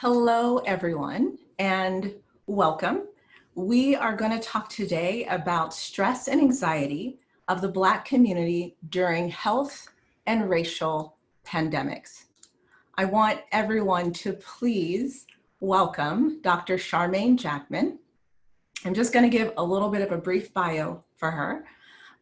Hello, everyone, and welcome. We are going to talk today about stress and anxiety of the Black community during health and racial pandemics. I want everyone to please welcome Dr. Charmaine Jackman. I'm just going to give a little bit of a brief bio for her.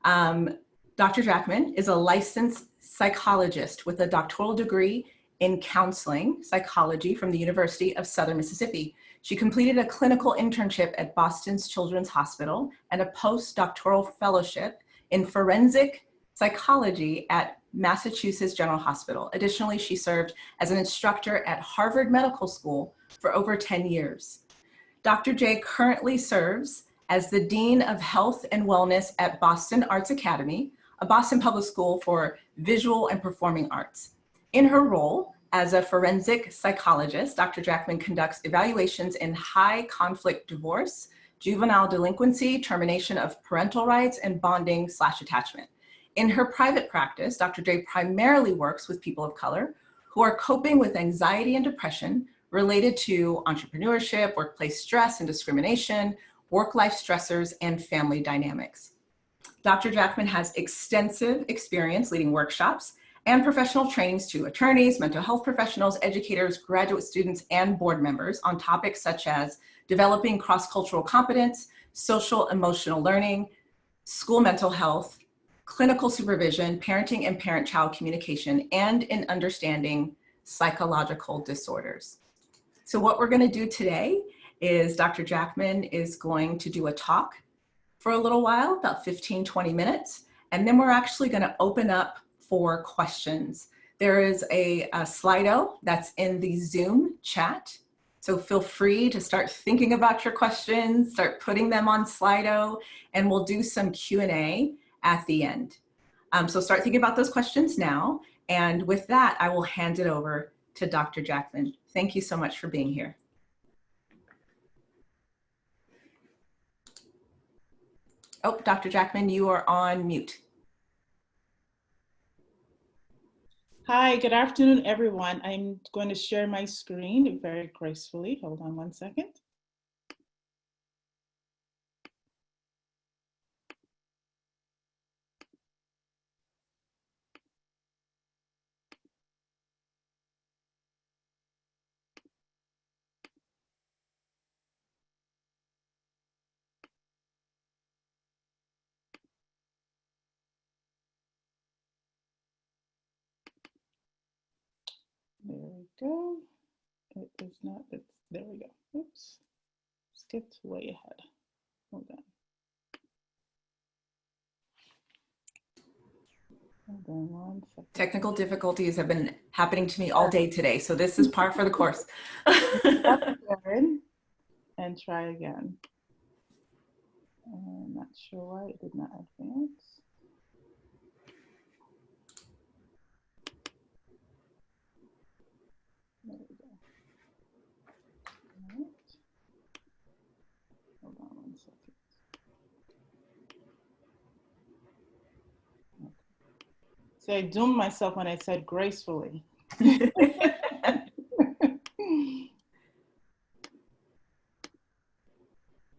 Dr. Jackman is a licensed psychologist with a doctoral degree in counseling psychology from the University of Southern Mississippi. She completed a clinical internship at Boston's Children's Hospital and a postdoctoral fellowship in forensic psychology at Massachusetts General Hospital. Additionally, she served as an instructor at Harvard Medical School for over 10 years. Dr. J currently serves as the Dean of Health and Wellness at Boston Arts Academy, a Boston public school for visual and performing arts. In her role as a forensic psychologist, Dr. Jackman conducts evaluations in high conflict divorce, juvenile delinquency, termination of parental rights, and bonding/attachment. In her private practice, Dr. J primarily works with people of color who are coping with anxiety and depression related to entrepreneurship, workplace stress and discrimination, work-life stressors, and family dynamics. Dr. Jackman has extensive experience leading workshops and professional trainings to attorneys, mental health professionals, educators, graduate students, and board members on topics such as developing cross-cultural competence, social emotional learning, school mental health, clinical supervision, parenting and parent-child communication, and in understanding psychological disorders. So what we're going to do today is Dr. Jackman is going to do a talk for a little while, about 15-20 minutes, and then we're actually going to open up for questions. There is a Slido that's in the Zoom chat, so feel free to start thinking about your questions, start putting them on Slido, and we'll do some Q&A at the end. So start thinking about those questions now, and with that, I will hand it over to Dr. Jackman. Thank you so much for being here. Oh, Dr. Jackman, you are on mute. Hi, good afternoon, everyone. I'm going to share my screen very gracefully. Hold on one second. There we go. It is not, there we go. Oops, skipped way ahead. Hold on. Hold on 1 second. Technical difficulties have been happening to me all day today, so this is par for the course. And try again. I'm not sure why it did not advance. There we go. All right. Hold on 1 second. Okay. So I doomed myself when I said gracefully.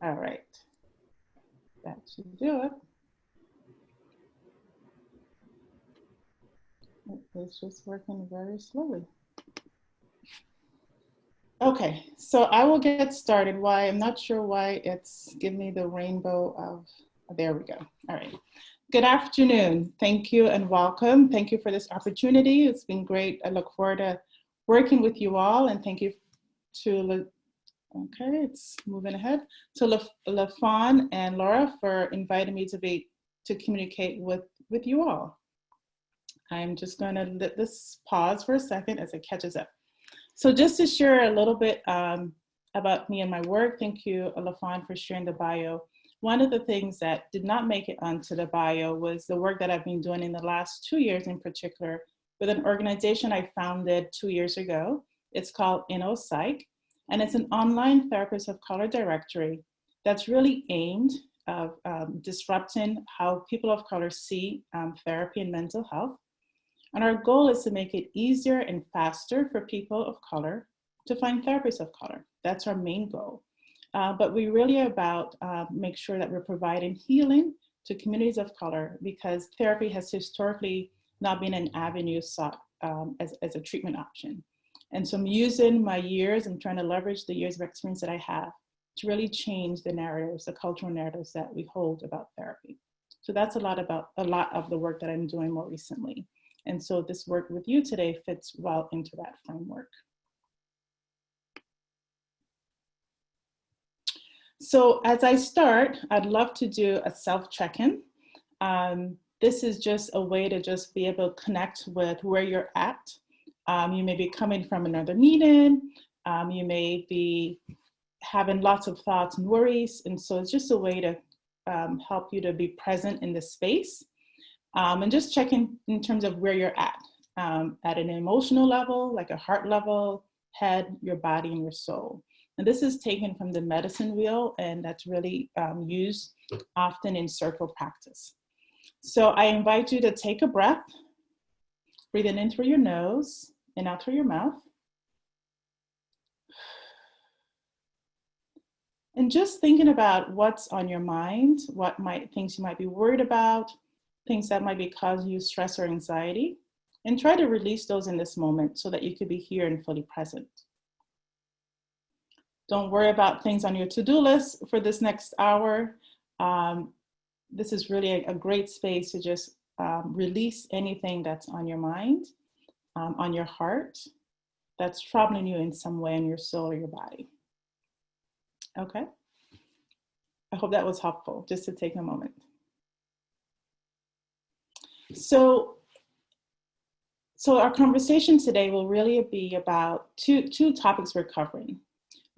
All right. That should do it. It's just working very slowly. Okay, so I will get started. Why? I'm not sure why it's giving me the rainbow of, there we go. All right. Good afternoon. Thank you and welcome. Thank you for this opportunity. It's been great. I look forward to working with you all, and thank you to, okay, it's moving ahead, to LaFawn and Laura for inviting me to communicate with you all. I'm just going to let this pause for a second as it catches up. So just to share a little bit about me and my work, thank you, LaFawn, for sharing the bio. One of the things that did not make it onto the bio was the work that I've been doing in the last 2 years in particular with an organization I founded 2 years ago. It's called InnoPsych, and it's an online therapist of color directory that's really aimed at disrupting how people of color see therapy and mental health. And our goal is to make it easier and faster for people of color to find therapists of color. That's our main goal. But we really are about make sure that we're providing healing to communities of color, because therapy has historically not been an avenue sought as a treatment option. And so I'm using my years, I'm trying to leverage the years of experience that I have to really change the narratives, the cultural narratives that we hold about therapy. So that's a lot of the work that I'm doing more recently. And so this work with you today fits well into that framework. So as I start, I'd love to do a self check-in. This is just a way to just be able to connect with where you're at. You may be coming from another meeting. You may be having lots of thoughts and worries. And so it's just a way to help you to be present in the space and just check in terms of where you're at an emotional level, like a heart level, head, your body, and your soul. And this is taken from the medicine wheel, and that's really used often in circle practice. So I invite you to take a breath, breathing in through your nose and out through your mouth. And just thinking about what's on your mind, things you might be worried about, things that might be causing you stress or anxiety, and try to release those in this moment so that you could be here and fully present. Don't worry about things on your to-do list for this next hour. This is really a great space to just release anything that's on your mind, on your heart, that's troubling you in some way in your soul or your body. Okay. I hope that was helpful, just to take a moment. So our conversation today will really be about two topics we're covering.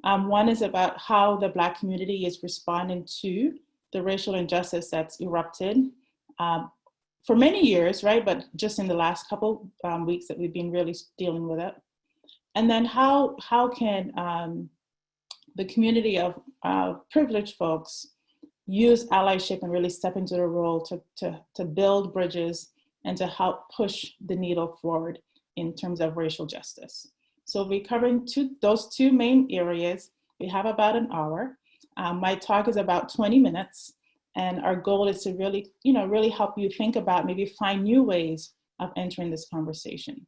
One is about how the Black community is responding to the racial injustice that's erupted for many years, right? But just in the last couple weeks that we've been really dealing with it. And then how can the community of privileged folks use allyship and really step into the role to build bridges and to help push the needle forward in terms of racial justice. So we'll be covering those two main areas. We have about an hour. My talk is about 20 minutes, and our goal is to really help you think about, maybe find new ways of entering this conversation.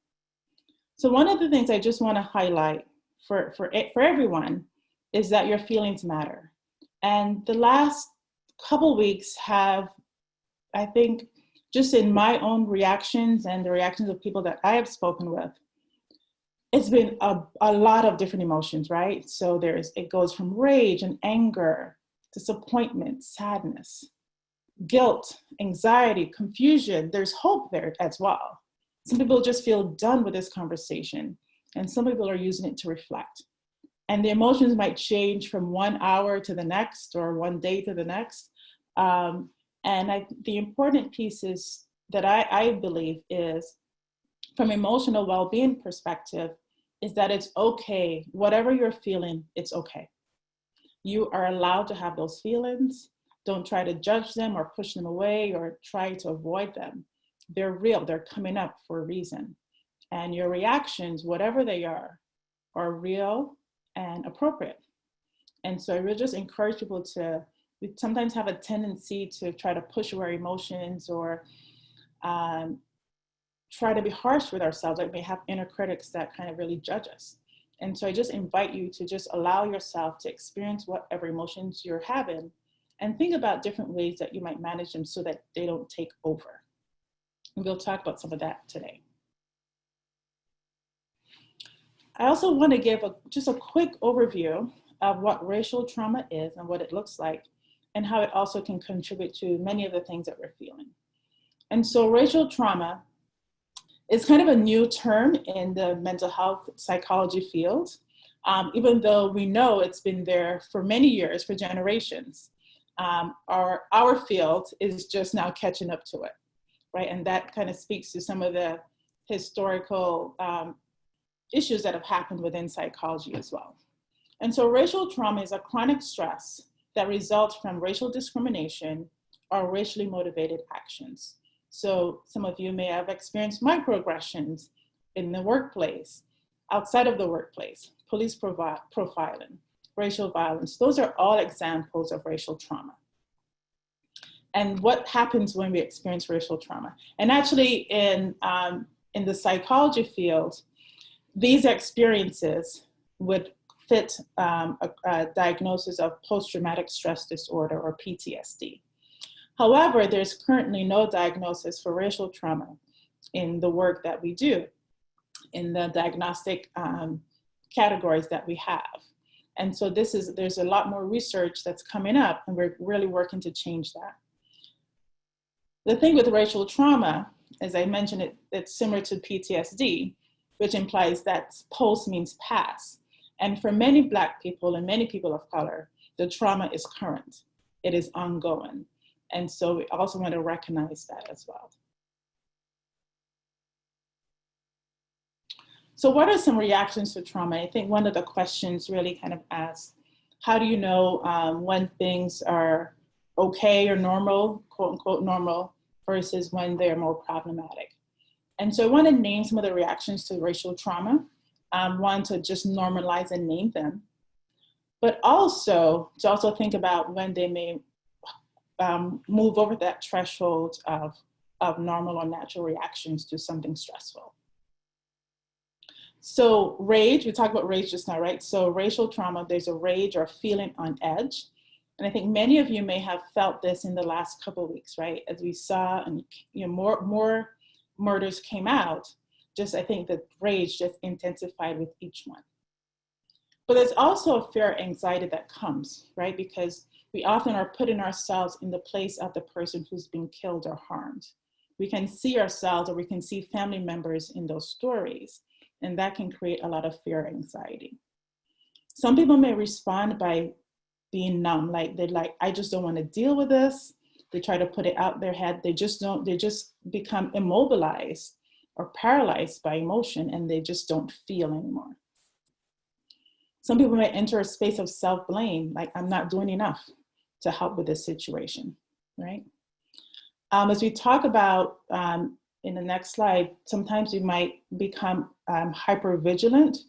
So one of the things I just want to highlight for everyone is that your feelings matter. And the last couple weeks have, I think, just in my own reactions and the reactions of people that I have spoken with, it's been a lot of different emotions, right? So it goes from rage and anger, disappointment, sadness, guilt, anxiety, confusion. There's hope there as well. Some people just feel done with this conversation, and some people are using it to reflect. And the emotions might change from 1 hour to the next or one day to the next. The important piece is that I believe is, from emotional well-being perspective, is that it's okay. Whatever you're feeling, it's okay. You are allowed to have those feelings. Don't try to judge them or push them away or try to avoid them. They're real, they're coming up for a reason. And your reactions, whatever they are real and appropriate. And so I really just encourage people we sometimes have a tendency to try to push away emotions or try to be harsh with ourselves. Like we have inner critics that kind of really judge us. And so I just invite you to just allow yourself to experience whatever emotions you're having and think about different ways that you might manage them so that they don't take over. And we'll talk about some of that today. I also want to give just a quick overview of what racial trauma is and what it looks like, and how it also can contribute to many of the things that we're feeling. And so racial trauma is kind of a new term in the mental health psychology field, even though we know it's been there for many years, for generations. Our field is just now catching up to it, right? And that kind of speaks to some of the historical issues that have happened within psychology as well. And so racial trauma is a chronic stress that results from racial discrimination or racially motivated actions. So some of you may have experienced microaggressions in the workplace, outside of the workplace, police profiling, racial violence. Those are all examples of racial trauma. And what happens when we experience racial trauma? And actually in the psychology field, these experiences would fit a diagnosis of post-traumatic stress disorder or PTSD. However, there's currently no diagnosis for racial trauma in the work that we do, in the diagnostic categories that we have. And so there's a lot more research that's coming up, and we're really working to change that. The thing with racial trauma, as I mentioned, it's similar to PTSD, which implies that post means past. And for many Black people and many people of color, the trauma is current, it is ongoing. And so we also want to recognize that as well. So what are some reactions to trauma? I think one of the questions really kind of asks, how do you know when things are okay or normal, quote unquote normal, versus when they're more problematic? And so I want to name some of the reactions to racial trauma. One, to just normalize and name them, but also to think about when they may move over that threshold of normal or natural reactions to something stressful. So rage, we talked about rage just now, right? So racial trauma, there's a rage or feeling on edge. And I think many of you may have felt this in the last couple of weeks, right? As we saw, and more murders came out, I think the rage just intensified with each one. But there's also a fear, anxiety that comes, right? Because we often are putting ourselves in the place of the person who's been killed or harmed. We can see ourselves or we can see family members in those stories, and that can create a lot of fear, anxiety. Some people may respond by being numb, I just don't want to deal with this. They try to put it out their head. They just become immobilized or paralyzed by emotion, and they just don't feel anymore. Some people may enter a space of self-blame, like I'm not doing enough to help with this situation, right? As we talk about in the next slide, sometimes we might become hypervigilant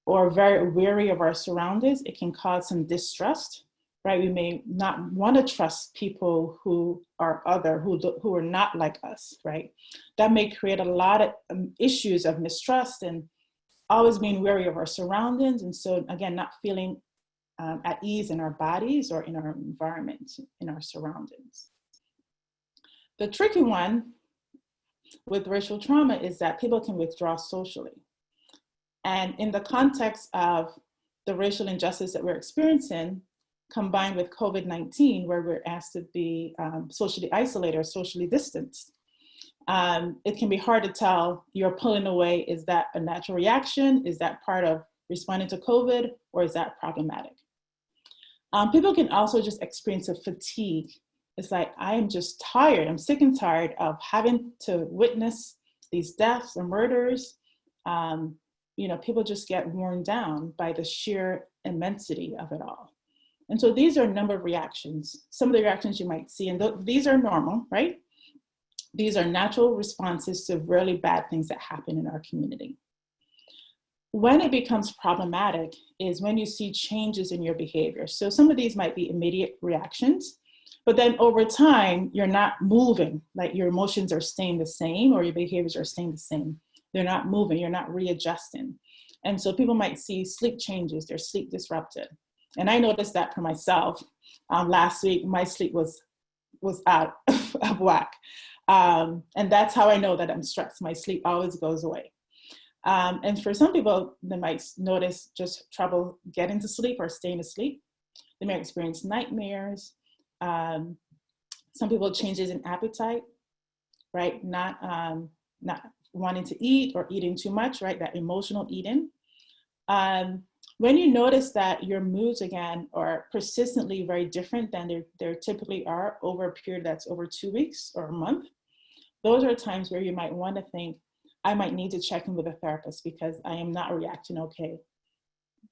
or very wary of our surroundings. It can cause some distrust, right? We may not want to trust people who are other, who are not like us, right? That may create a lot of issues of mistrust and always being wary of our surroundings. And so again, not feeling at ease in our bodies or in our environment, in our surroundings. The tricky one with racial trauma is that people can withdraw socially. And in the context of the racial injustice that we're experiencing, combined with COVID-19, where we're asked to be socially isolated or socially distanced, it can be hard to tell you're pulling away. Is that a natural reaction? Is that part of responding to COVID, or is that problematic? People can also just experience a fatigue. It's like, I am just tired. I'm sick and tired of having to witness these deaths and murders. People just get worn down by the sheer immensity of it all. And so these are a number of reactions. Some of the reactions you might see, and these are normal, right? These are natural responses to really bad things that happen in our community. When it becomes problematic is when you see changes in your behavior. So some of these might be immediate reactions, but then over time, you're not moving, like your emotions are staying the same or your behaviors are staying the same. They're not moving, you're not readjusting. And so people might see sleep changes, their sleep disrupted. And I noticed that for myself. Last week, my sleep was out of whack. And that's how I know that I'm stressed. My sleep always goes away. And for some people, they might notice just trouble getting to sleep or staying asleep. They may experience nightmares. Some people changes in appetite, right? Not wanting to eat or eating too much, right? That emotional eating. When you notice that your moods again are persistently very different than they typically are over a period that's over 2 weeks or a month, those are times where you might want to think, I might need to check in with a therapist because I am not reacting okay.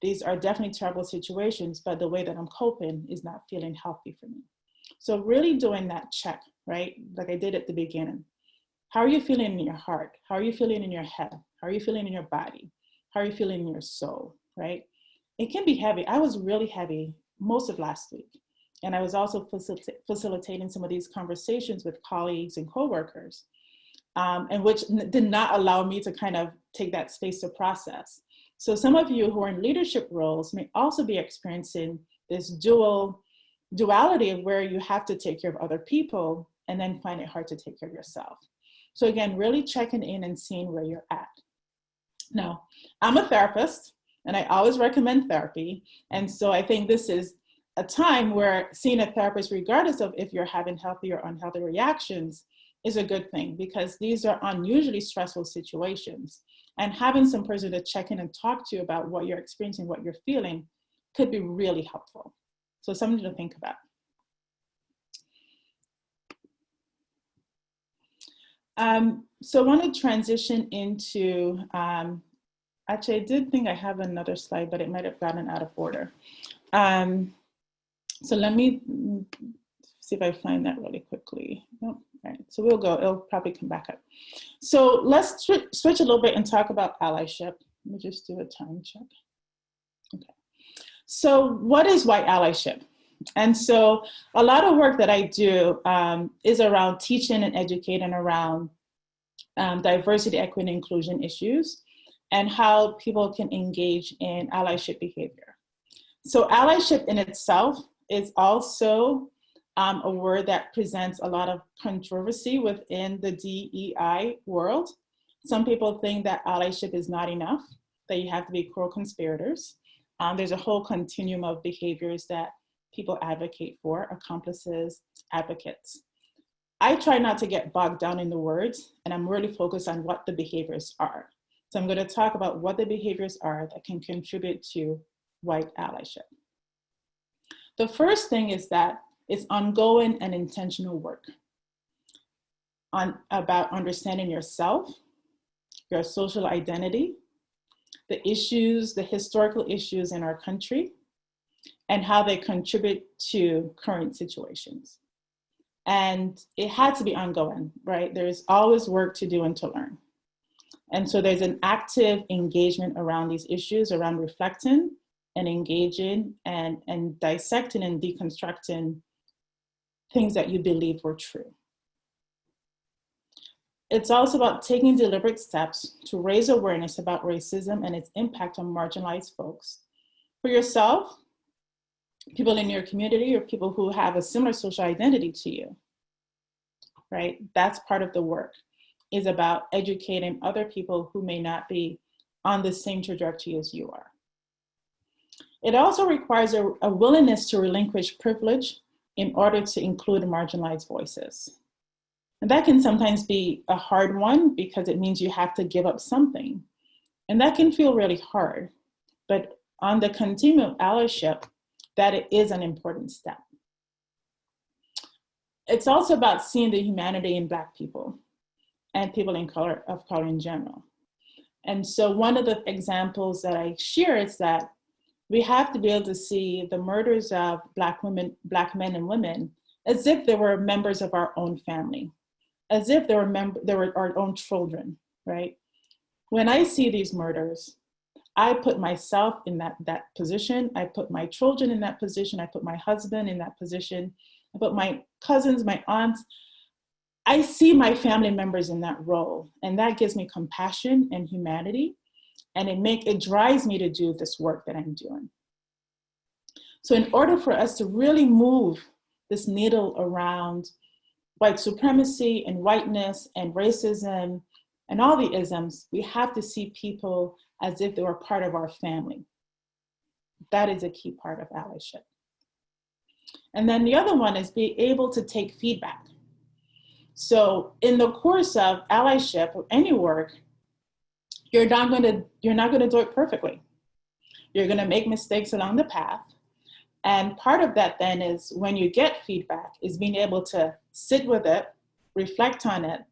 These are definitely terrible situations, but the way that I'm coping is not feeling healthy for me. So really doing that check, right? Like I did at the beginning. How are you feeling in your heart? How are you feeling in your head? How are you feeling in your body? How are you feeling in your soul? right? It can be heavy. I was really heavy most of last week. And I was also facilitating some of these conversations with colleagues and coworkers, and which did not allow me to kind of take that space to process. So some of you who are in leadership roles may also be experiencing this duality of where you have to take care of other people and then find it hard to take care of yourself. So again, really checking in and seeing where you're at. Now, I'm a therapist and I always recommend therapy. And so I think this is a time where seeing a therapist, regardless of if you're having healthy or unhealthy reactions, is a good thing, because these are unusually stressful situations. And having some person to check in and talk to you about what you're experiencing, what you're feeling, could be really helpful. So something to think about. So I want to transition into, actually I did think I have another slide, but it might have gotten out of order. So let me see if I find that really quickly. Nope. All right, so we'll go, it'll probably come back up. So let's switch a little bit and talk about allyship. Let me just do a time check. Okay. So what is white allyship? And so a lot of work that I do is around teaching and educating around diversity, equity, and inclusion issues and how people can engage in allyship behavior. So allyship in itself is also a word that presents a lot of controversy within the DEI world. Some people think that allyship is not enough, that you have to be co-conspirators. There's a whole continuum of behaviors that people advocate for, accomplices, advocates. I try not to get bogged down in the words, and I'm really focused on what the behaviors are. So I'm going to talk about what the behaviors are that can contribute to white allyship. The first thing is that it's ongoing and intentional work about understanding yourself, your social identity, the issues, the historical issues in our country, and how they contribute to current situations. And it had to be ongoing, right? There's always work to do and to learn. And so there's an active engagement around these issues, around reflecting and engaging and dissecting and deconstructing things that you believe were true. It's also about taking deliberate steps to raise awareness about racism and its impact on marginalized folks. For yourself, people in your community, or people who have a similar social identity to you, right? That's part of the work, is about educating other people who may not be on the same trajectory as you are. It also requires a willingness to relinquish privilege in order to include marginalized voices. And that can sometimes be a hard one because it means you have to give up something. And that can feel really hard. But on the continuum of allyship, that is an important step. It's also about seeing the humanity in Black people and people of color in general. And so one of the examples that I share is that we have to be able to see the murders of Black men and women as if they were members of our own family, as if they were our own children, right? When I see these murders, I put myself in that position. I put my children in that position. I put my husband in that position. I put my cousins, my aunts. I see my family members in that role, and that gives me compassion and humanity, and it drives me to do this work that I'm doing. So in order for us to really move this needle around white supremacy and whiteness and racism and all the isms, we have to see people as if they were part of our family. That is a key part of allyship. And then the other one is be able to take feedback. So in the course of allyship or any work, you're not going to do it perfectly. You're going to make mistakes along the path. And part of that then is when you get feedback is being able to sit with it, reflect on it,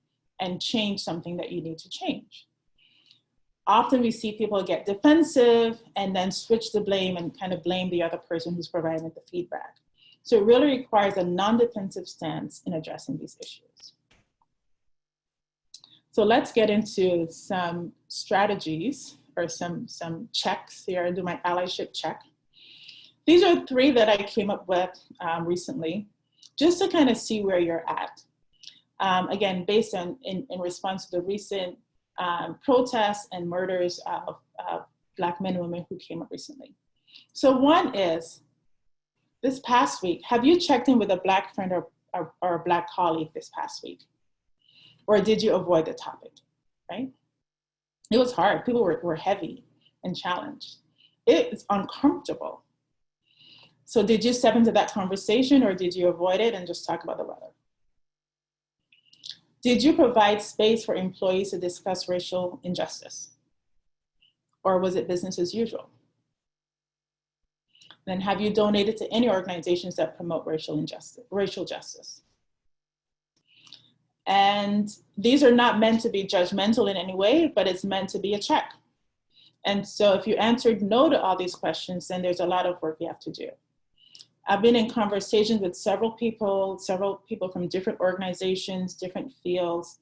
and change something that you need to change. Often we see people get defensive and then switch the blame and kind of blame the other person who's providing the feedback. So it really requires a non-defensive stance in addressing these issues. So let's get into some strategies or some checks here. I do my allyship check. These are 3 that I came up with recently, just to kind of see where you're at. Again, based on in response to the recent protests and murders of Black men and women who came up recently. So one is, this past week, have you checked in with a Black friend or a Black colleague this past week? Or did you avoid the topic, right? It was hard. People were heavy and challenged. It's uncomfortable. So did you step into that conversation, or did you avoid it and just talk about the weather? Did you provide space for employees to discuss racial injustice? Or was it business as usual? Then have you donated to any organizations that promote racial justice? And these are not meant to be judgmental in any way, but it's meant to be a check. And so if you answered no to all these questions, then there's a lot of work you have to do. I've been in conversations with several people from different organizations, different fields.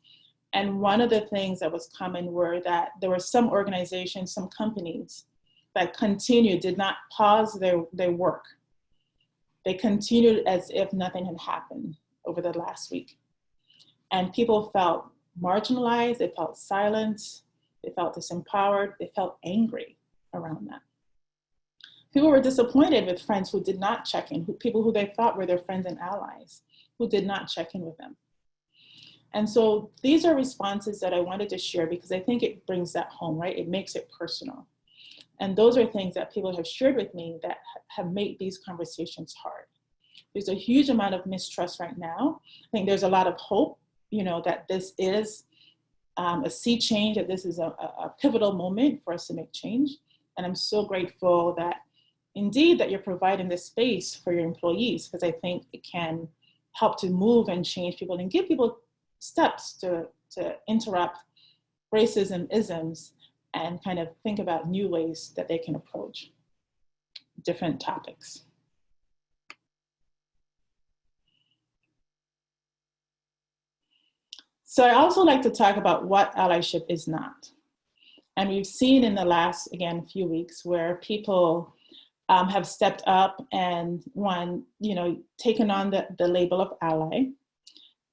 And one of the things that was common were that there were some organizations, some companies that did not pause their work. They continued as if nothing had happened over the last week. And people felt marginalized, they felt silenced, they felt disempowered, they felt angry around that. People were disappointed with friends who did not check in, people who they thought were their friends and allies, who did not check in with them. And so these are responses that I wanted to share because I think it brings that home, right? It makes it personal. And those are things that people have shared with me that have made these conversations hard. There's a huge amount of mistrust right now. I think there's a lot of hope, that this is a sea change, that this is a pivotal moment for us to make change. And I'm so grateful that indeed that you're providing this space for your employees, because I think it can help to move and change people and give people steps to interrupt racism isms and kind of think about new ways that they can approach different topics. So I also like to talk about what allyship is not. And we've seen in the last, again, few weeks where people have stepped up and taken on the label of ally.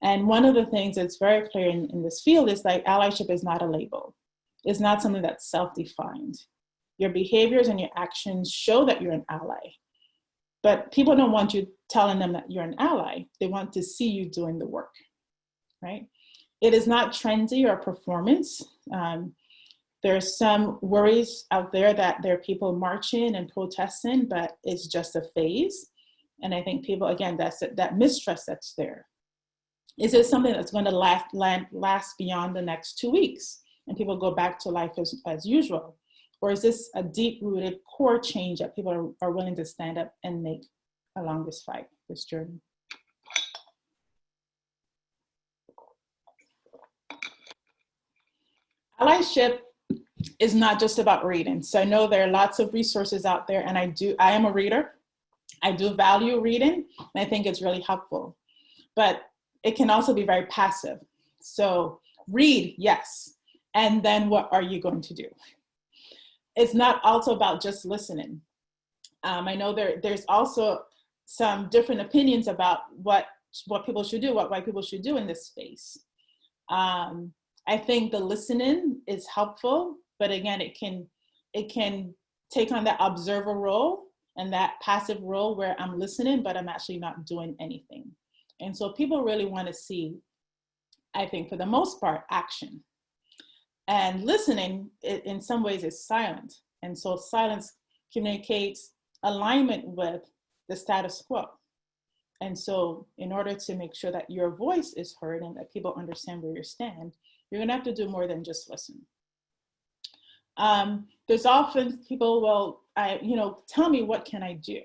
And one of the things that's very clear in this field is like allyship is not a label. It's not something that's self-defined. Your behaviors and your actions show that you're an ally. But people don't want you telling them that you're an ally. They want to see you doing the work, right? It is not trendy or performance. There's some worries out there that there are people marching and protesting, but it's just a phase. And I think people, again, that's that mistrust that's there. Is it something that's going to last beyond the next 2 weeks and people go back to life as usual? Or is this a deep-rooted core change that people are willing to stand up and make along this fight, this journey? Allyship is not just about reading. So I know there are lots of resources out there, and I am a reader. I do value reading, and I think it's really helpful. But it can also be very passive. So read, yes, and then what are you going to do? It's not also about just listening. I know there's also some different opinions about what people should do, what white people should do in this space. I think the listening is helpful, but again, it can take on that observer role and that passive role where I'm listening, but I'm actually not doing anything. And so people really want to see, I think for the most part, action. And listening, in some ways, is silent. And so silence communicates alignment with the status quo. And so in order to make sure that your voice is heard and that people understand where you stand, you're going to have to do more than just listen. There's often people, tell me, what can I do?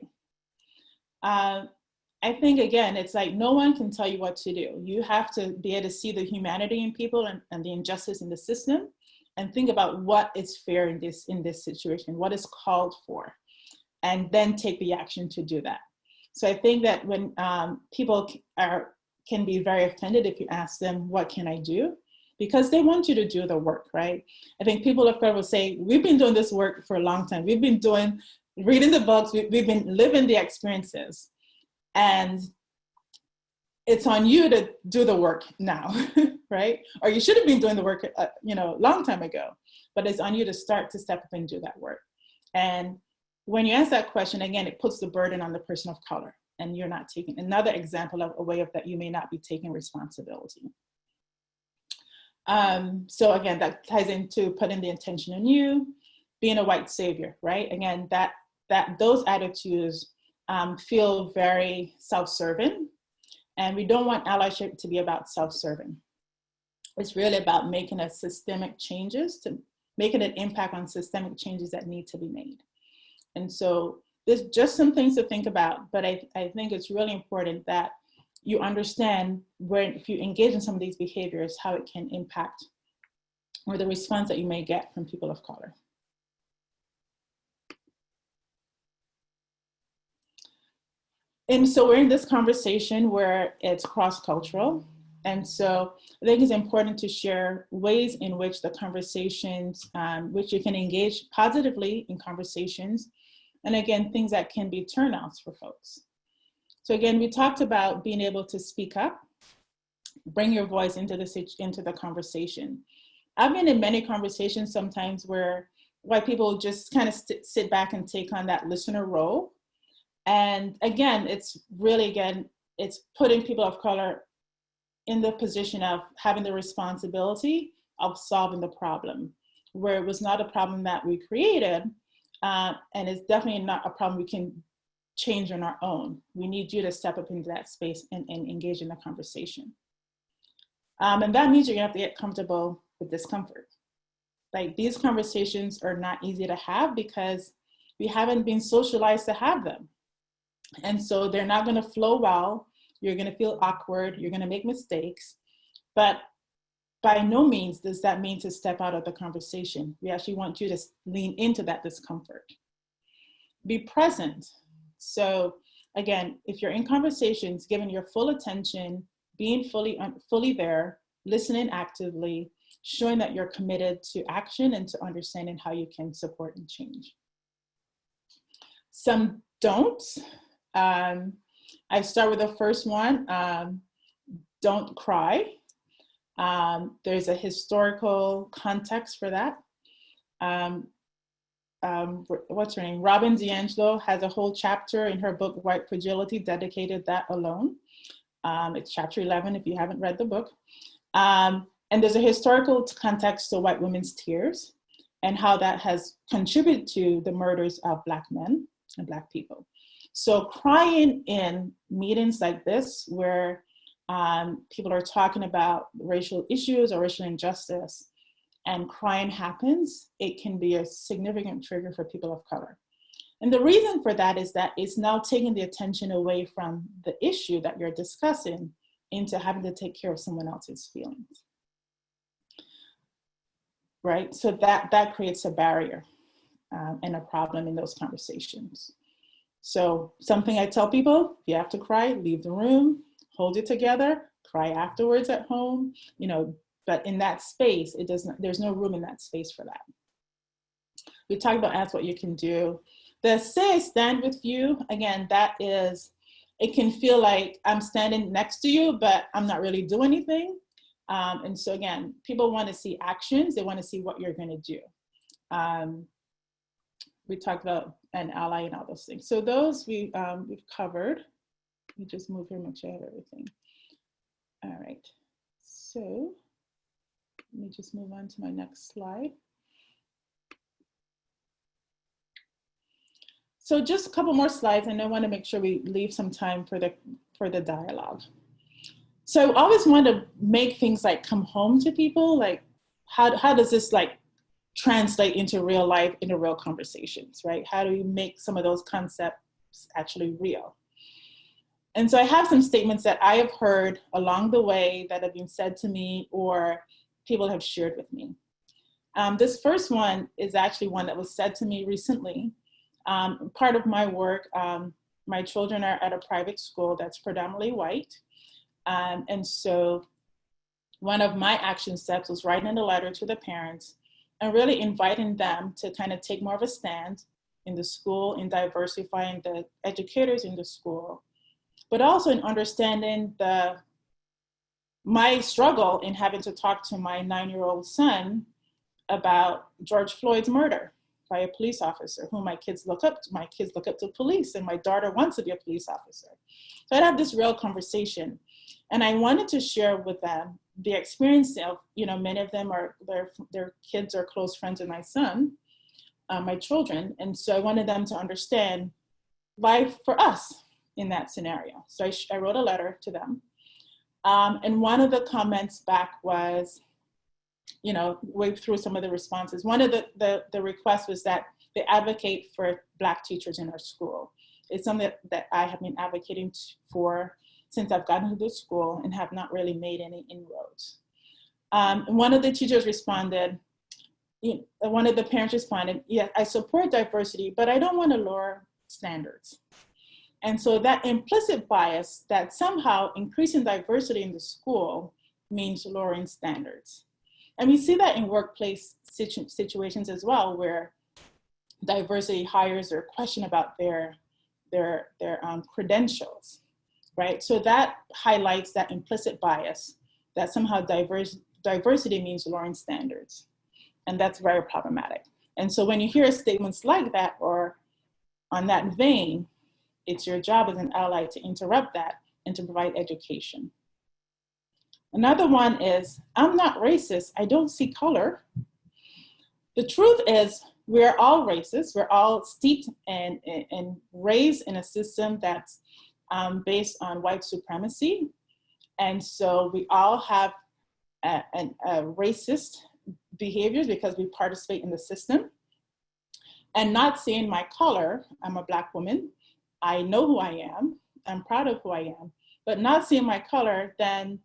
I think, again, it's like no one can tell you what to do. You have to be able to see the humanity in people and the injustice in the system and think about what is fair in this situation, what is called for, and then take the action to do that. So I think that when people can be very offended if you ask them, what can I do? because they want you to do the work, right? I think people of color will say, we've been doing this work for a long time. We've been reading the books, we've been living the experiences. And it's on you to do the work now, right? Or you should have been doing the work, a long time ago, but it's on you to start to step up and do that work. And when you ask that question, again, it puts the burden on the person of color, and you're not taking another example of a way of that you may not be taking responsibility. So again, that ties into putting the intention on you, being a white savior, right? Again, that those attitudes feel very self-serving, and we don't want allyship to be about self-serving. It's really about making making an impact on systemic changes that need to be made. And so there's just some things to think about, but I think it's really important that you understand if you engage in some of these behaviors, how it can impact or the response that you may get from people of color. And so we're in this conversation where it's cross-cultural. And so I think it's important to share ways in which the conversations, which you can engage positively in conversations. And again, things that can be turnouts for folks. So again, we talked about being able to speak up, bring your voice into the conversation. I've been in many conversations sometimes where white people just kind of sit back and take on that listener role. And again, it's putting people of color in the position of having the responsibility of solving the problem, where it was not a problem that we created, and it's definitely not a problem we can change on our own. We need you to step up into that space and engage in the conversation. And that means you're gonna have to get comfortable with discomfort. Like, these conversations are not easy to have because we haven't been socialized to have them. And so they're not gonna flow well. You're gonna feel awkward, you're gonna make mistakes, but by no means does that mean to step out of the conversation. We actually want you to lean into that discomfort. Be present. So again, if you're in conversations, giving your full attention, being fully there, listening actively, showing that you're committed to action and to understanding how you can support and change. Some don'ts. I start with the first one. Don't cry. There's a historical context for that. What's her name? Robin DiAngelo has a whole chapter in her book, White Fragility, dedicated that alone. It's chapter 11 if you haven't read the book. And there's a historical context to white women's tears and how that has contributed to the murders of Black men and Black people. So crying in meetings like this, where people are talking about racial issues or racial injustice, and crying happens, it can be a significant trigger for people of color. And the reason for that is that it's now taking the attention away from the issue that you're discussing into having to take care of someone else's feelings. Right? So that creates a barrier and a problem in those conversations. So something I tell people, if you have to cry, leave the room, hold it together, cry afterwards at home, but in that space, there's no room in that space for that. We talked about ask what you can do. The say I stand with you, again, it can feel like I'm standing next to you, but I'm not really doing anything. And so again, people want to see actions. They want to see what you're going to do. We talked about an ally and all those things. So those we've covered. Let me just move here, make sure I have everything. All right. So let me just move on to my next slide. So just a couple more slides, and I want to make sure we leave some time for the dialogue. So I always want to make things like come home to people, like how does this like translate into real life, into real conversations, right? How do we make some of those concepts actually real? And so I have some statements that I have heard along the way that have been said to me or people have shared with me. This first one is actually one that was said to me recently. Part of my work, my children are at a private school that's predominantly white. And so one of my action steps was writing a letter to the parents and really inviting them to kind of take more of a stand in the school, in diversifying the educators in the school, but also in understanding my struggle in having to talk to my 9-year-old son about George Floyd's murder by a police officer who my kids look up to. My kids look up to police, and my daughter wants to be a police officer. So I'd have this real conversation. And I wanted to share with them the experience of, many of them are, their kids are close friends of my son, my children. And so I wanted them to understand life for us in that scenario. So I wrote a letter to them. And one of the comments back was, wave through some of the responses. One of the requests was that they advocate for Black teachers in our school. It's something that I have been advocating for since I've gotten to the school and have not really made any inroads. And one of the teachers responded, one of the parents responded, yeah, I support diversity, but I don't want to lower standards. And so that implicit bias that somehow increasing diversity in the school means lowering standards. And we see that in workplace situations as well, where diversity hires are questioned about their credentials, right? So that highlights that implicit bias that somehow diversity means lowering standards. And that's very problematic. And so when you hear statements like that, or on that vein, it's your job as an ally to interrupt that and to provide education. Another one is, I'm not racist, I don't see color. The truth is, we're all racist. We're all steeped and raised in a system that's based on white supremacy. And so we all have racist behaviors because we participate in the system. And not seeing my color, I'm a Black woman, I know who I am, I'm proud of who I am, but not seeing my color then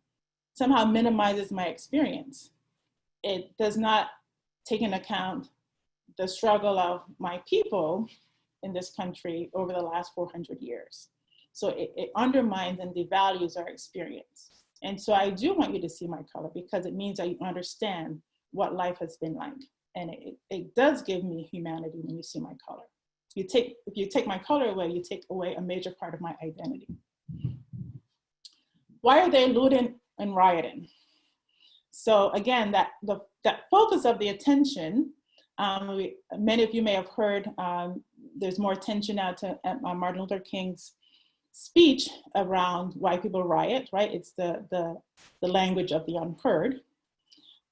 somehow minimizes my experience. It does not take into account the struggle of my people in this country over the last 400 years. So it undermines and devalues our experience. And so I do want you to see my color because it means that you understand what life has been like. And it does give me humanity when you see my color. If you take my color away, you take away a major part of my identity. Why are they looting and rioting? So again, that focus of the attention, many of you may have heard, there's more attention now to Martin Luther King's speech around why people riot, right? It's the language of the unheard.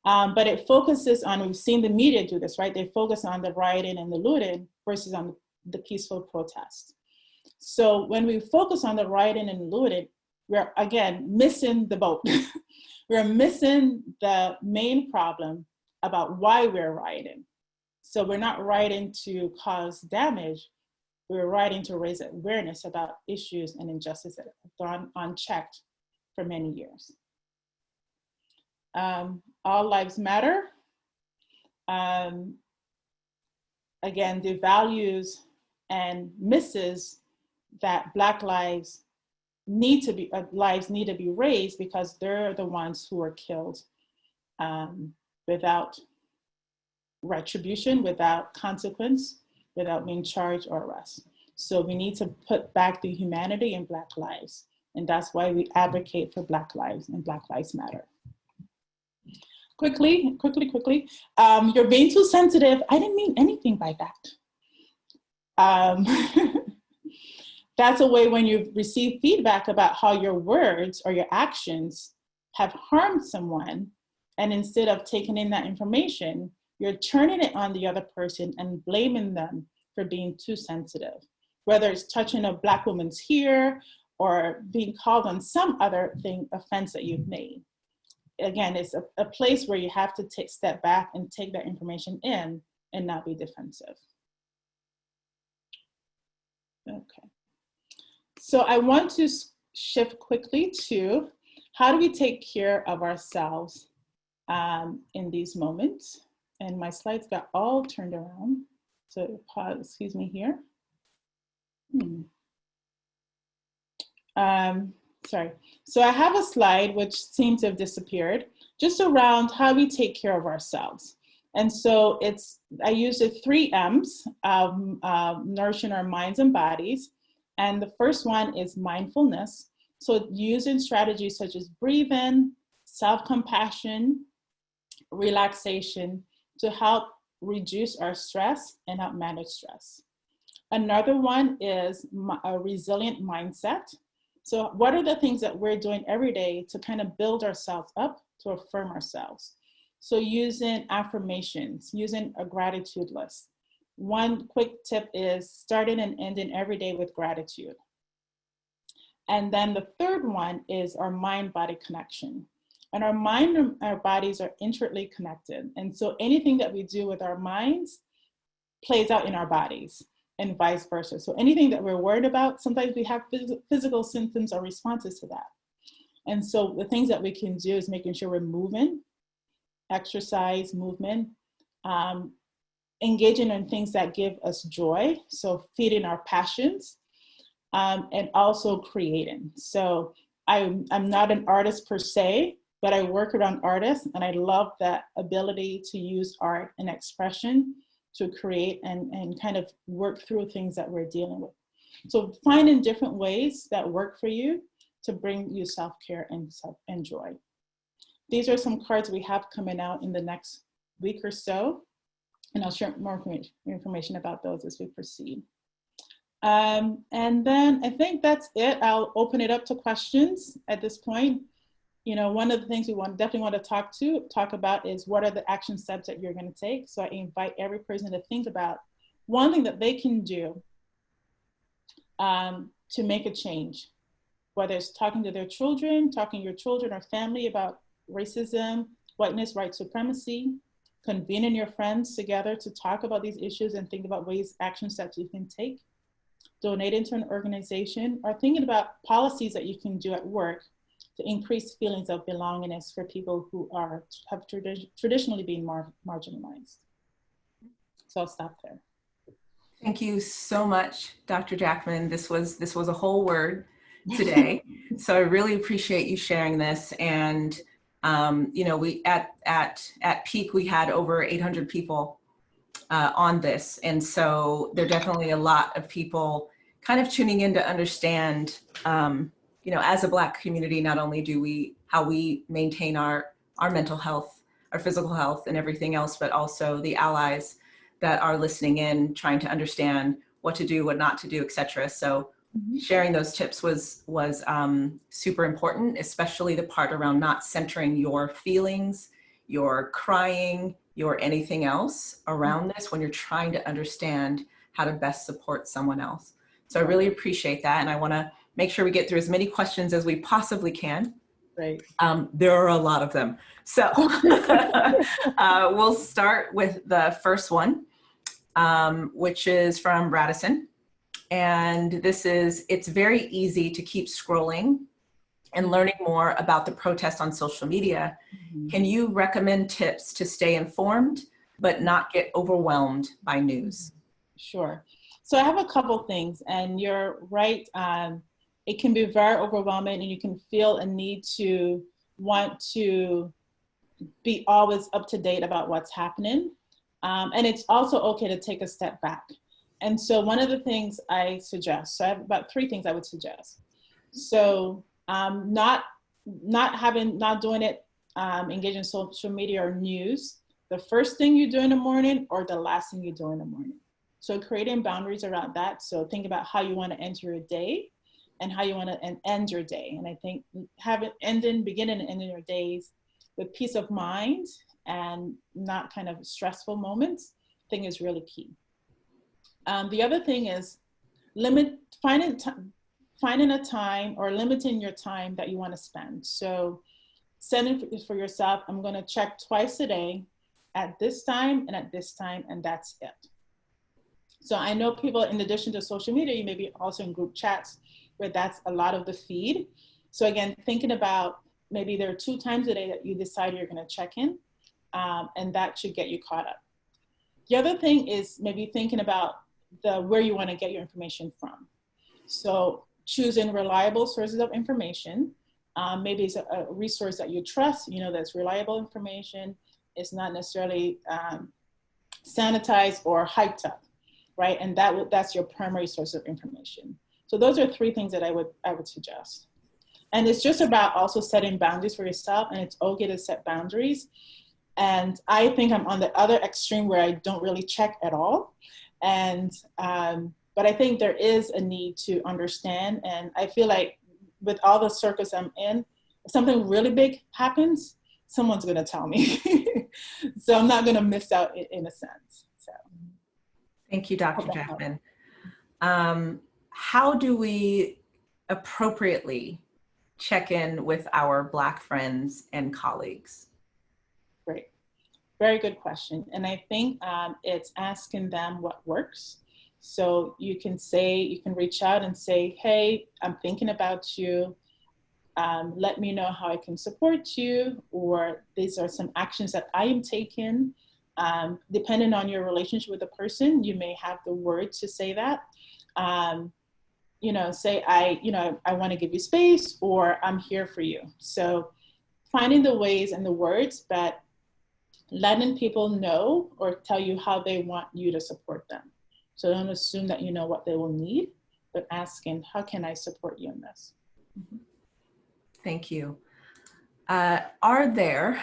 But it focuses on, we've seen the media do this, right? They focus on the rioting and the looting versus on the peaceful protest. So when we focus on the rioting and looting, we're again missing the boat. We're missing the main problem about why we're rioting. So we're not rioting to cause damage, we're rioting to raise awareness about issues and injustice that have gone unchecked for many years. All lives matter. Again, the values and misses that Black lives need to be raised because they're the ones who are killed without retribution, without consequence, without being charged or arrested. So we need to put back the humanity in Black lives. And that's why we advocate for Black lives and Black Lives Matter. Quickly. You're being too sensitive. I didn't mean anything by that. That's a way when you receive feedback about how your words or your actions have harmed someone, and instead of taking in that information, you're turning it on the other person and blaming them for being too sensitive, whether it's touching a Black woman's hair or being called on some other offense that you've made. Again, it's a place where you have to step back and take that information in and not be defensive. Okay. So I want to shift quickly to how do we take care of ourselves in these moments? And my slides got all turned around. So pause, excuse me here. Sorry. So I have a slide which seems to have disappeared, just around how we take care of ourselves. And so I use the 3 M's of nourishing our minds and bodies. And the first one is mindfulness. So using strategies such as breathing, self-compassion, relaxation to help reduce our stress and help manage stress. Another one is a resilient mindset. So what are the things that we're doing every day to kind of build ourselves up, to affirm ourselves? So using affirmations, using a gratitude list. One quick tip is starting and ending every day with gratitude. And then the third one is our mind-body connection. And our mind and our bodies are intricately connected. And so anything that we do with our minds plays out in our bodies and vice versa. So anything that we're worried about, sometimes we have physical symptoms or responses to that. And so the things that we can do is making sure we're moving, exercise, movement, engaging in things that give us joy. So feeding our passions, and also creating. So I'm not an artist per se, but I work around artists, and I love that ability to use art and expression to create and kind of work through things that we're dealing with. So finding different ways that work for you to bring you self-care and joy. These are some cards we have coming out in the next week or so, and I'll share more information about those as we proceed. And then I think that's it. I'll open it up to questions at this point. You know, one of the things we definitely want to talk about is what are the action steps that you're going to take. So I invite every person to think about one thing that they can do to make a change, whether it's talking to their children, talking to your children or family about racism, whiteness, white supremacy, convening your friends together to talk about these issues and think about action steps you can take, donating to an organization, or thinking about policies that you can do at work to increase feelings of belongingness for people who have traditionally been marginalized. So I'll stop there. Thank you so much, Dr. Jackman. This was a whole word today. So I really appreciate you sharing this. And you know, we at peak we had over 800 people on this, and so there are definitely a lot of people kind of tuning in to understand. You know, as a Black community, not only do how we maintain our mental health, our physical health, and everything else, but also the allies that are listening in, trying to understand what to do, what not to do, etc. So sharing those tips was super important, especially the part around not centering your feelings, your crying, your anything else around this when you're trying to understand how to best support someone else. So I really appreciate that. And I want to make sure we get through as many questions as we possibly can. Right. There are a lot of them. So we'll start with the first one, which is from Radisson. And this is, it's very easy to keep scrolling and learning more about the protests on social media. Can you recommend tips to stay informed, but not get overwhelmed by news? Sure. So I have a couple things, and you're right. It can be very overwhelming, and you can feel a need to want to be always up to date about what's happening. And it's also okay to take a step back. And so one of the things I suggest, so I have about 3 things I would suggest. So not doing it, engaging in social media or news, the first thing you do in the morning or the last thing you do in the morning. So creating boundaries around that. So think about how you want to enter your day and how you want to end your day. And I think beginning and ending your days with peace of mind and not kind of stressful moments, I think is really key. The other thing is finding a time or limiting your time that you want to spend. So setting for yourself, I'm going to check twice a day at this time and at this time, and that's it. So I know people, in addition to social media, you may be also in group chats where that's a lot of the feed. So again, thinking about maybe there are 2 times a day that you decide you're going to check in, and that should get you caught up. The other thing is maybe thinking about where you want to get your information from. So choosing reliable sources of information Maybe it's a resource that you trust, you know, that's reliable information. It's not necessarily sanitized or hyped up, right? And that's your primary source of information. So those are three things that I would suggest. And it's just about also setting boundaries for yourself, and it's okay to set boundaries. And I think I'm on the other extreme where I don't really check at all. And but I think there is a need to understand, and I feel like with all the circles I'm in, if something really big happens, someone's going to tell me. So I'm not going to miss out in a sense. So thank you, Dr. Jackman. How do we appropriately check in with our Black friends and colleagues? Great. Very good question. And I think it's asking them what works. So you can reach out and say, hey, I'm thinking about you. Let me know how I can support you, or these are some actions that I am taking. Depending on your relationship with the person, you may have the words to say that. You know, say, I want to give you space, or I'm here for you. So finding the ways and the words, but letting people know or tell you how they want you to support them. So don't assume that you know what they will need, but asking, how can I support you in this? Mm-hmm. Thank you. Are there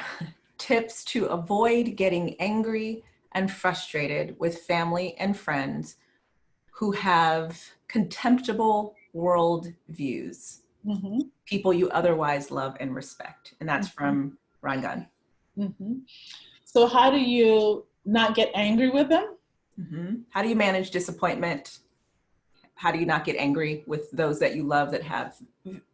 tips to avoid getting angry and frustrated with family and friends who have contemptible world views? Mm-hmm. People you otherwise love and respect. And that's mm-hmm. from Rangan. Mm-hmm. So how do you not get angry with them? Mm-hmm. How do you manage disappointment? How do you not get angry with those that you love that have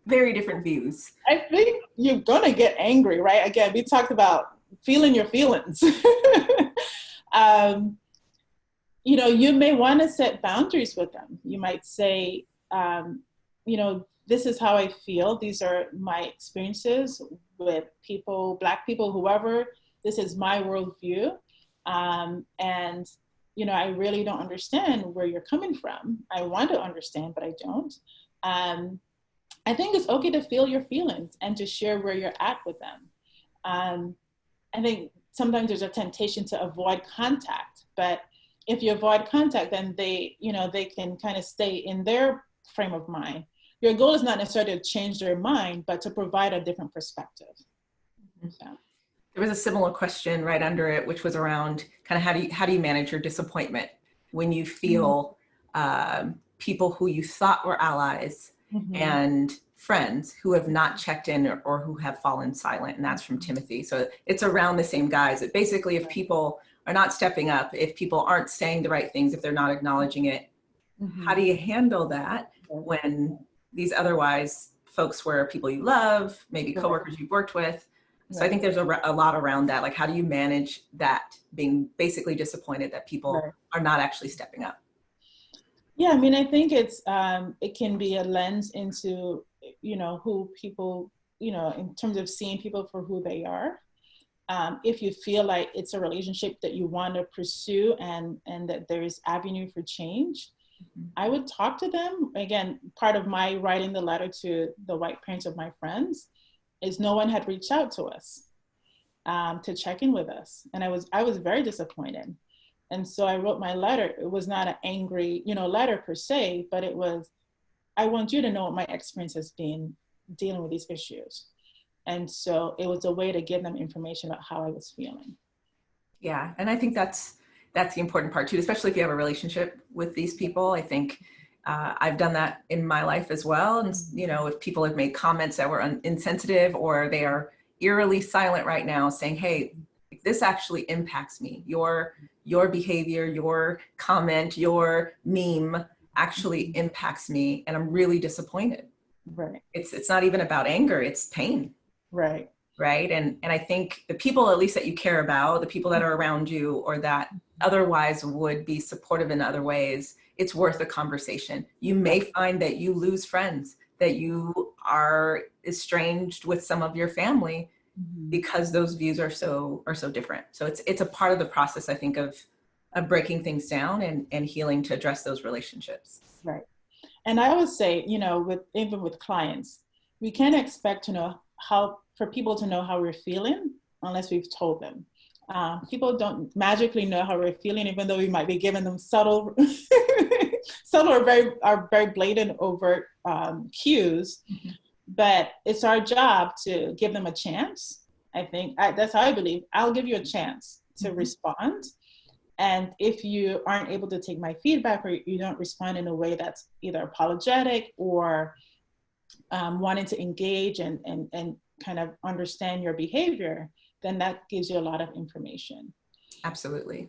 very different views? I think you're gonna get angry, right? Again, we talked about feeling your feelings. You know, you may want to set boundaries with them. You might say, you know, this is how I feel. These are my experiences with people, Black people, whoever. This is my worldview. And, you know, I really don't understand where you're coming from. I want to understand, but I don't. I think it's okay to feel your feelings and to share where you're at with them. I think sometimes there's a temptation to avoid contact, but if you avoid contact, then they can kind of stay in their frame of mind. Your goal is not necessarily to change their mind, but to provide a different perspective. Mm-hmm. So. There was a similar question right under it, which was around kind of how do you manage your disappointment when you feel people who you thought were allies mm-hmm. and friends who have not checked in or who have fallen silent, and that's from Timothy. So it's around the same guys. That basically, if people are not stepping up, if people aren't saying the right things, if they're not acknowledging it, mm-hmm. how do you handle that when these otherwise folks were people you love, maybe coworkers you've worked with? So I think there's a lot around that. Like, how do you manage that, being basically disappointed that people are not actually stepping up? Yeah, I mean, I think it can be a lens into, you know, who people, you know, in terms of seeing people for who they are. If you feel like it's a relationship that you want to pursue and that there is avenue for change, mm-hmm. I would talk to them. Again, part of my writing the letter to the white parents of my friends is no one had reached out to us to check in with us. And I was very disappointed. And so I wrote my letter. It was not an angry, you know, letter per se, but it was, I want you to know what my experience has been dealing with these issues. And so it was a way to give them information about how I was feeling. Yeah, and I think that's the important part too, especially if you have a relationship with these people. I think I've done that in my life as well. And, you know, if people have made comments that were insensitive, or they are eerily silent right now saying, hey, this actually impacts me. Your behavior, your comment, your meme actually impacts me, and I'm really disappointed. Right. It's not even about anger, it's pain. Right. Right. And I think the people, at least that you care about, the people that are around you or that otherwise would be supportive in other ways, it's worth a conversation. You may find that you lose friends, that you are estranged with some of your family because those views are so different. So it's a part of the process, I think, of breaking things down and healing to address those relationships. Right. And I always say, you know, even with clients, we can't expect to know for people to know how we're feeling unless we've told them. People don't magically know how we're feeling, even though we might be giving them subtle, subtle or very blatant, overt cues. Mm-hmm. But it's our job to give them a chance. I think that's how I believe. I'll give you a chance to mm-hmm. respond. And if you aren't able to take my feedback, or you don't respond in a way that's either apologetic or wanting to engage and kind of understand your behavior, then that gives you a lot of information. Absolutely.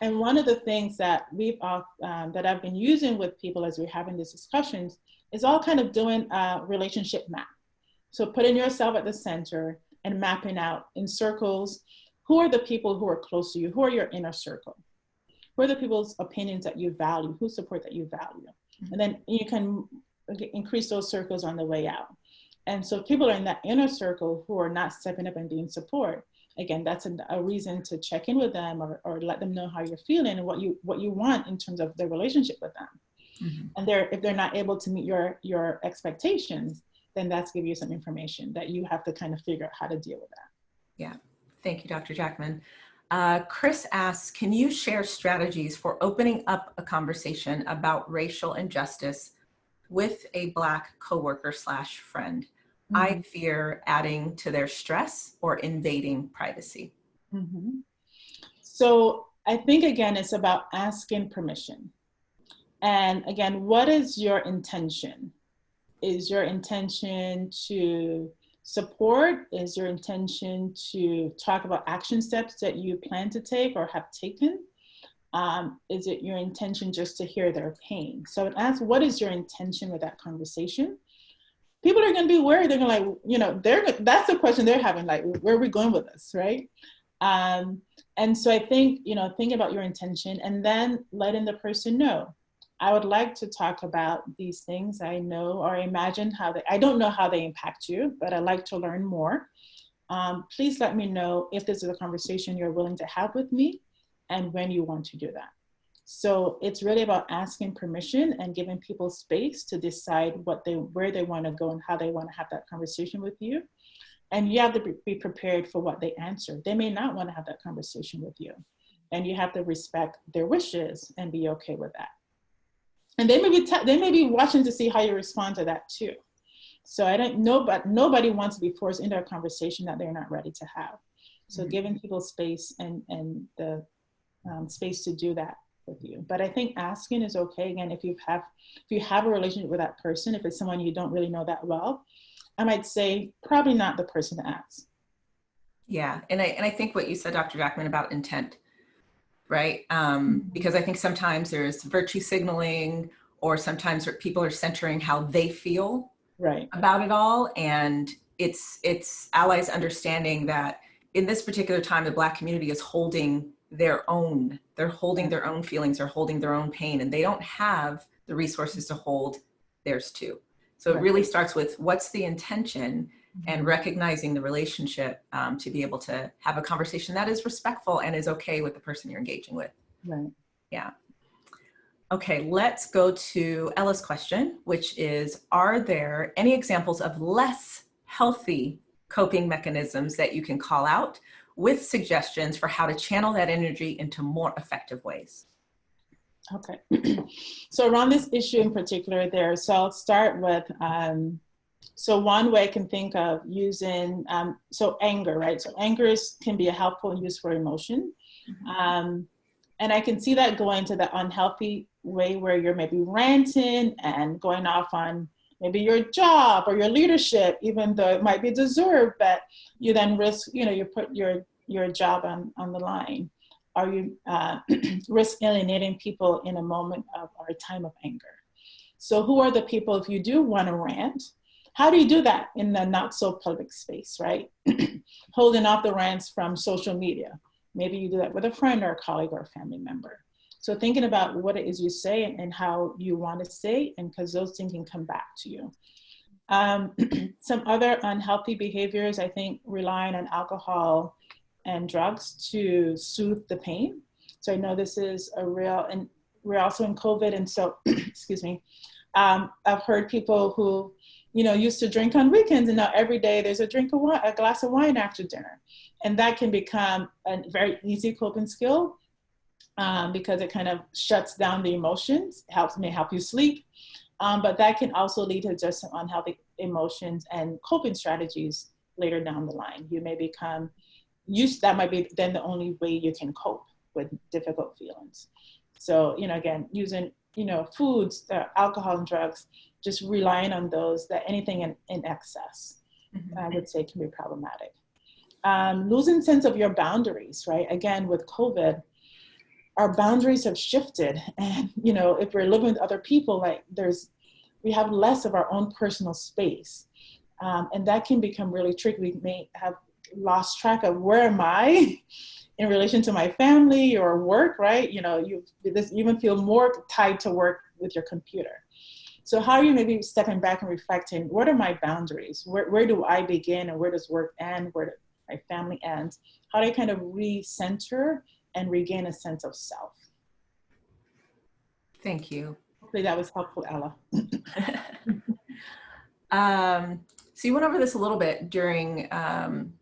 And one of the things that that I've been using with people as we're having these discussions is all kind of doing a relationship map. So putting yourself at the center and mapping out in circles, who are the people who are close to you? Who are your inner circle? Who are the people's opinions that you value? Who support that you value? Mm-hmm. And then you can increase those circles on the way out. And so if people are in that inner circle who are not stepping up and being support, again, that's a reason to check in with them or let them know how you're feeling and what you want in terms of the relationship with them. Mm-hmm. And if they're not able to meet your expectations, then that's give you some information that you have to kind of figure out how to deal with that. Yeah, thank you, Dr. Jackman. Chris asks, can you share strategies for opening up a conversation about racial injustice with a Black coworker / friend? Mm-hmm. I fear adding to their stress or invading privacy. Mm-hmm. So I think, again, it's about asking permission. And again, what is your intention? Is your intention to support? Is your intention to talk about action steps that you plan to take or have taken? Is it your intention just to hear their pain? So ask, what is your intention with that conversation? People are going to be worried. They're going to that's the question they're having, like, where are we going with this, right? And so I think, think about your intention and then letting the person know. I would like to talk about these things. I know or imagine I don't know how they impact you, but I'd like to learn more. Please let me know if this is a conversation you're willing to have with me and when you want to do that. So it's really about asking permission and giving people space to decide where they want to go and how they want to have that conversation with you. And you have to be prepared for what they answer. They may not want to have that conversation with you. And you have to respect their wishes and be okay with that. And they may be watching to see how you respond to that too. So nobody wants to be forced into a conversation that they're not ready to have. So mm-hmm. giving people space and the space to do that with you. But I think asking is okay. Again, if you have a relationship with that person, if it's someone you don't really know that well, I might say probably not the person to ask. Yeah, and I think what you said, Dr. Jackman, about intent, right? Because I think sometimes there's virtue signaling, or sometimes people are centering how they feel about it all. And it's allies understanding that in this particular time, the Black community is holding their own feelings, they're holding their own pain, and they don't have the resources to hold theirs too. So it really starts with what's the intention and recognizing the relationship to be able to have a conversation that is respectful and is okay with the person you're engaging with. Right. Yeah. Okay, let's go to Ella's question, which is, are there any examples of less healthy coping mechanisms that you can call out with suggestions for how to channel that energy into more effective ways? Okay, so around this issue in particular so I'll start with, so one way I can think of using, so anger, right? So anger can be a helpful and useful emotion. Mm-hmm. And I can see that going to the unhealthy way where you're maybe ranting and going off on maybe your job or your leadership, even though it might be deserved, but you then risk, you put your job on the line. Or you risk alienating people in a moment or a time of anger. So who are the people, if you do want to rant, how do you do that in the not so public space, right? Holding off the rants from social media. Maybe you do that with a friend or a colleague or a family member. So thinking about what it is you say and how you want to say, and because those things can come back to you. Some other unhealthy behaviors, I think, relying on alcohol and drugs to soothe the pain. So I know this is and we're also in COVID. And so, excuse me, I've heard people who used to drink on weekends, and now every day there's a glass of wine after dinner. And that can become a very easy coping skill because it kind of shuts down the emotions, may help you sleep. But that can also lead to just unhealthy emotions and coping strategies later down the line. You may become that might be then the only way you can cope with difficult feelings. So, again, using, foods, alcohol and drugs, just relying on those, that anything in excess, I would say can be problematic. Losing sense of your boundaries, right? Again, with COVID, our boundaries have shifted. And, if we're living with other people, like we have less of our own personal space. And that can become really tricky. We may have lost track of where am I in relation to my family or work, right? You even feel more tied to work with your computer. So how are you maybe stepping back and reflecting, what are my boundaries? Where do I begin and where does work end? Where does my family end? How do I kind of recenter and regain a sense of self? Thank you. Hopefully that was helpful, Ella. So you went over this a little bit during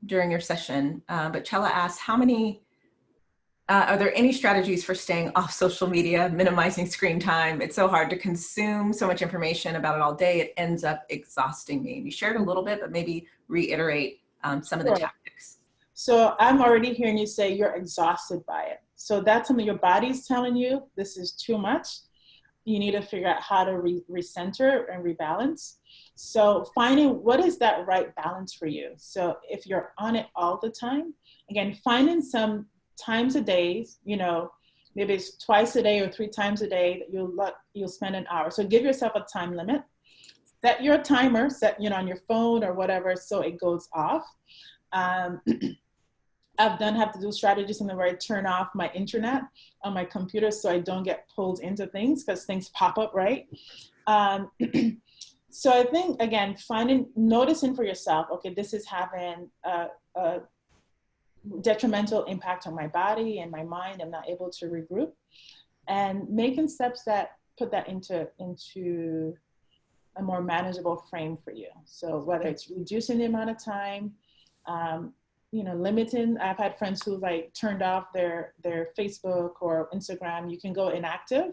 your session, but Chella asked, are there any strategies for staying off social media, minimizing screen time? It's so hard to consume so much information about it all day. It ends up exhausting me. You shared a little bit, but maybe reiterate some of the tactics. So I'm already hearing you say you're exhausted by it. So that's something your body's telling you, this is too much. You need to figure out how to recenter and rebalance. So finding what is that right balance for you. So if you're on it all the time, again, finding some times a day, maybe it's twice a day or 3 times a day that you'll spend an hour. So give yourself a time limit. Set your timer, on your phone or whatever, so it goes off. I've have to do strategies in the where I turn off my internet on my computer so I don't get pulled into things because things pop up, right? So I think, again, noticing for yourself, okay, this is having a detrimental impact on my body and my mind. I'm not able to regroup, and making steps that put that into a more manageable frame for you. So whether it's reducing the amount of time, limiting. I've had friends who turned off their Facebook or Instagram. You can go inactive.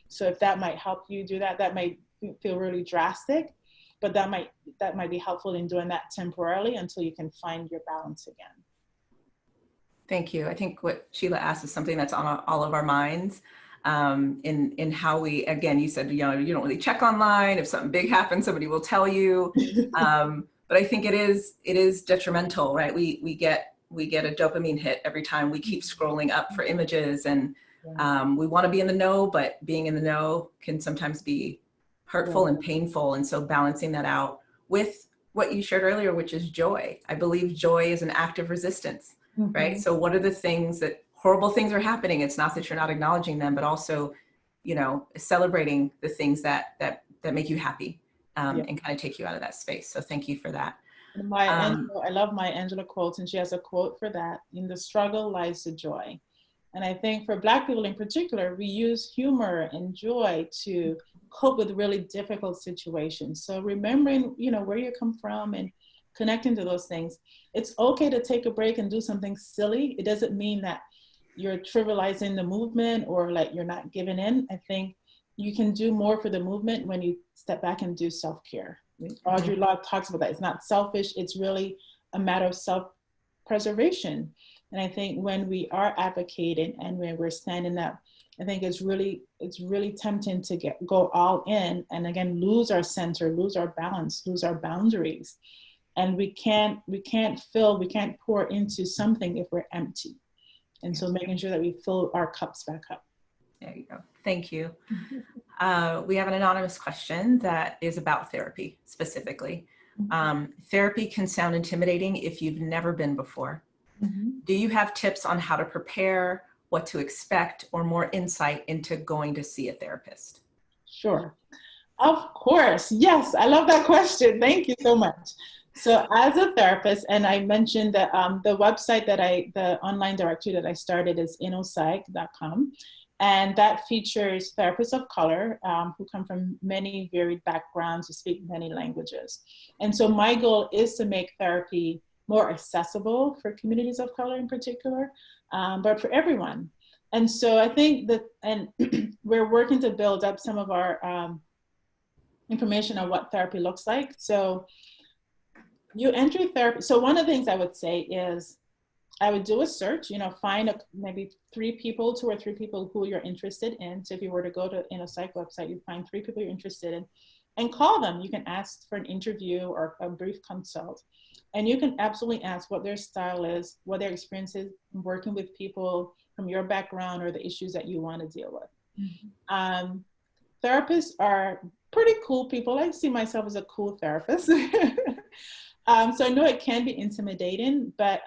So if that might help you do that, that might feel really drastic, but that might be helpful in doing that temporarily until you can find your balance again. Thank you. I think what Sheila asked is something that's on all of our minds. In how we, again, you said, you don't really check online. If something big happens, somebody will tell you. But I think it is detrimental, right? We get a dopamine hit every time we keep scrolling up for images, and we want to be in the know, but being in the know can sometimes be hurtful and painful. And so balancing that out with what you shared earlier, which is joy. I believe joy is an act of resistance, right? So what are the things that horrible things are happening? It's not that you're not acknowledging them, but also, celebrating the things that make you happy. And kind of take you out of that space. So thank you for that. I love Maya Angelou quotes, and she has a quote for that: in the struggle lies the joy. And I think for Black people in particular, we use humor and joy to cope with really difficult situations. So remembering, where you come from and connecting to those things. It's okay to take a break and do something silly. It doesn't mean that you're trivializing the movement or you're not giving in. I think you can do more for the movement when you step back and do self-care. Audre Lorde talks about that. It's not selfish. It's really a matter of self-preservation. And I think when we are advocating and when we're standing up, I think it's really tempting to go all in and again, lose our center, lose our balance, lose our boundaries. And we can't pour into something if we're empty. And so making sure that we fill our cups back up. There you go. Thank you. We have an anonymous question that is about therapy specifically. Therapy can sound intimidating if you've never been before. Do you have tips on how to prepare, what to expect, or more insight into going to see a therapist? Sure. Of course. Yes. I love that question. Thank you so much. So as a therapist, and I mentioned that the website the online directory that I started is innopsych.com. And that features therapists of color who come from many varied backgrounds, who speak many languages. And so my goal is to make therapy more accessible for communities of color in particular, but for everyone. And so I think that, and we're working to build up some of our information on what therapy looks like. So you enter therapy. So one of the things I would say is I would do a search, find maybe 2 or 3 people who you're interested in. So if you were to go to InnoPsych website, you find 3 people you're interested in and call them. You can ask for an interview or a brief consult. And you can absolutely ask what their style is, what their experience is working with people from your background or the issues that you want to deal with. Mm-hmm. Therapists are pretty cool people. I see myself as a cool therapist. So I know it can be intimidating, but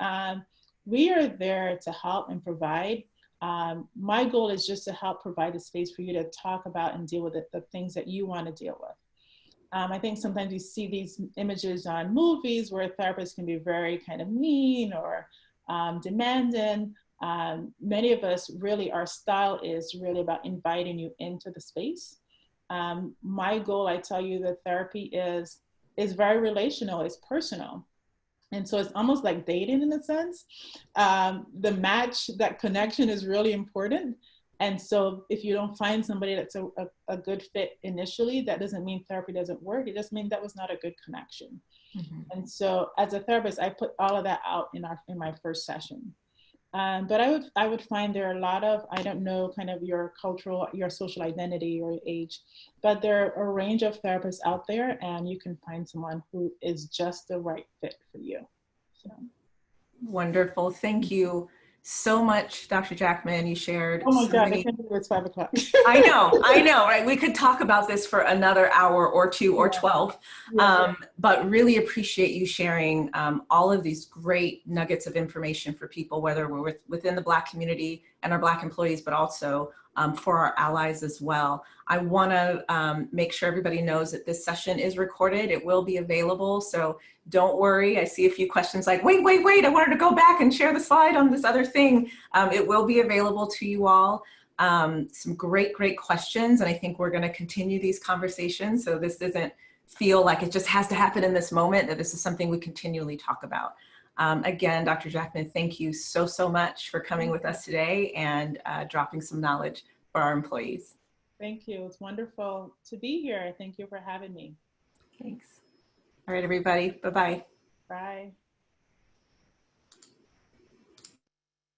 we are there to help and provide. My goal is just to help provide a space for you to talk about and deal with the things that you want to deal with. I think sometimes you see these images on movies where therapists can be very kind of mean or demanding. Many of us really, our style is really about inviting you into the space. My goal, I tell you, that therapy is very relational, it's personal. And so it's almost like dating in a sense. The match, that connection is really important. And so if you don't find somebody that's a good fit initially, that doesn't mean therapy doesn't work. It just means that was not a good connection. Mm-hmm. And so as a therapist, I put all of that out in my first session. But I would find there are a lot of, I don't know, kind of your cultural, your social identity, your age, but there are a range of therapists out there, and you can find someone who is just the right fit for you. So. Wonderful. Thank you so much, Dr. Jackman. You shared Oh my so God, many... I can't believe it's 5 o'clock. I know, right? We could talk about this for another hour or 2 or 12, but really appreciate you sharing all of these great nuggets of information for people, whether we're within the Black community and our Black employees, but also for our allies as well. I want to make sure everybody knows that this session is recorded. It will be available, so don't worry. I see a few questions like, wait, I wanted to go back and share the slide on this other thing. It will be available to you all. Some great questions, and I think we're going to continue these conversations, so this doesn't feel like it just has to happen in this moment, that this is something we continually talk about. Again, Dr. Jackman, thank you so much for coming with us today and dropping some knowledge for our employees. Thank you. It's wonderful to be here. Thank you for having me. Thanks. All right, everybody. Bye-bye. Bye.